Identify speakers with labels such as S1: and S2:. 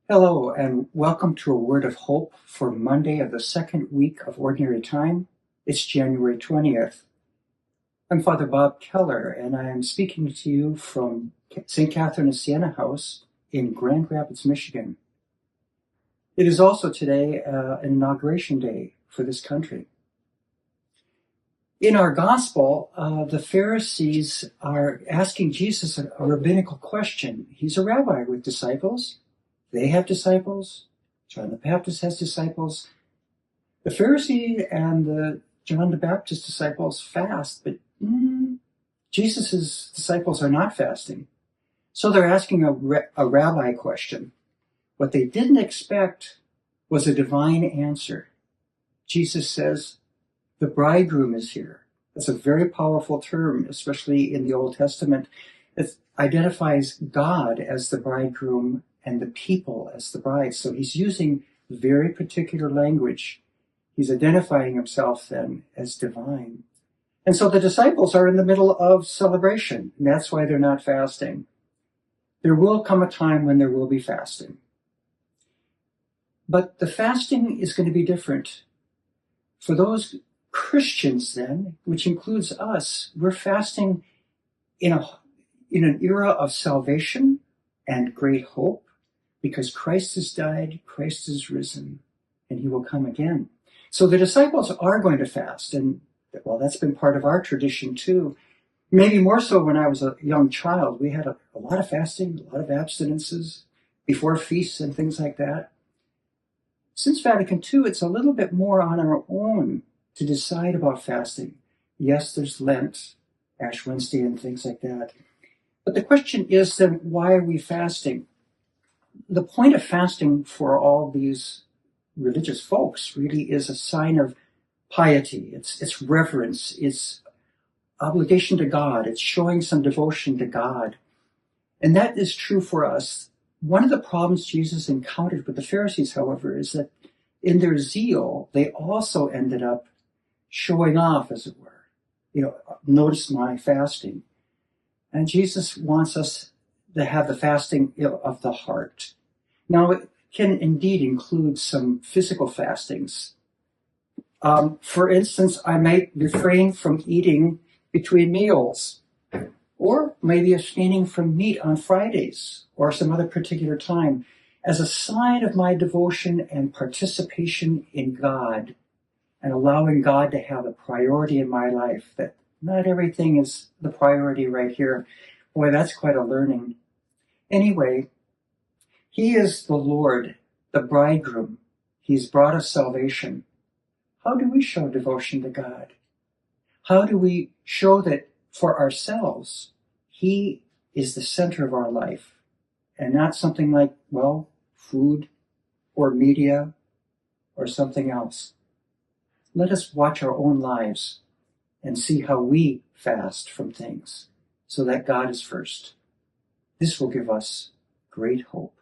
S1: Hello, and welcome to a word of hope for Monday of the second week of Ordinary Time. It's January 20th. I'm Father Bob Keller, and I am speaking to you from St. Catherine of Siena House in Grand Rapids, Michigan. It is also today an inauguration day for this country. In our gospel, the Pharisees are asking Jesus a rabbinical question. He's a rabbi with disciples. They have disciples. John the Baptist has disciples. The Pharisee and the John the Baptist disciples fast, but Jesus' disciples are not fasting. So they're asking a rabbi question. What they didn't expect was a divine answer. Jesus says, the bridegroom is here. That's a very powerful term, especially in the Old Testament. It identifies God as the bridegroom and the people as the bride. So he's using very particular language. He's identifying himself then as divine. And so the disciples are in the middle of celebration, and that's why they're not fasting. There will come a time when there will be fasting. But the fasting is going to be different. For those Christians then, which includes us, we're fasting in an era of salvation and great hope, because Christ has died, Christ is risen, and he will come again. So the disciples are going to fast, and well, that's been part of our tradition too. Maybe more so when I was a young child. We had a lot of fasting, a lot of abstinences before feasts and things like that. Since Vatican II, it's a little bit more on our own to decide about fasting. Yes, there's Lent, Ash Wednesday, and things like that. But the question is then, why are we fasting? The point of fasting for all these religious folks really is a sign of piety. It's reverence. It's obligation to God. It's showing some devotion to God. And that is true for us. One of the problems Jesus encountered with the Pharisees, however, is that in their zeal, they also ended up showing off, as it were. Notice my fasting. And Jesus wants us to have the fasting of the heart. Now, it can indeed include some physical fastings. For instance, I might refrain from eating between meals, or maybe abstaining from meat on Fridays or some other particular time as a sign of my devotion and participation in God, and allowing God to have a priority in my life, that not everything is the priority right here. Boy, that's quite a learning. Anyway, he is the Lord, the bridegroom. He's brought us salvation. How do we show devotion to God? How do we show that for ourselves, he is the center of our life, and not something like, food or media or something else? Let us watch our own lives and see how we fast from things so that God is first. This will give us great hope.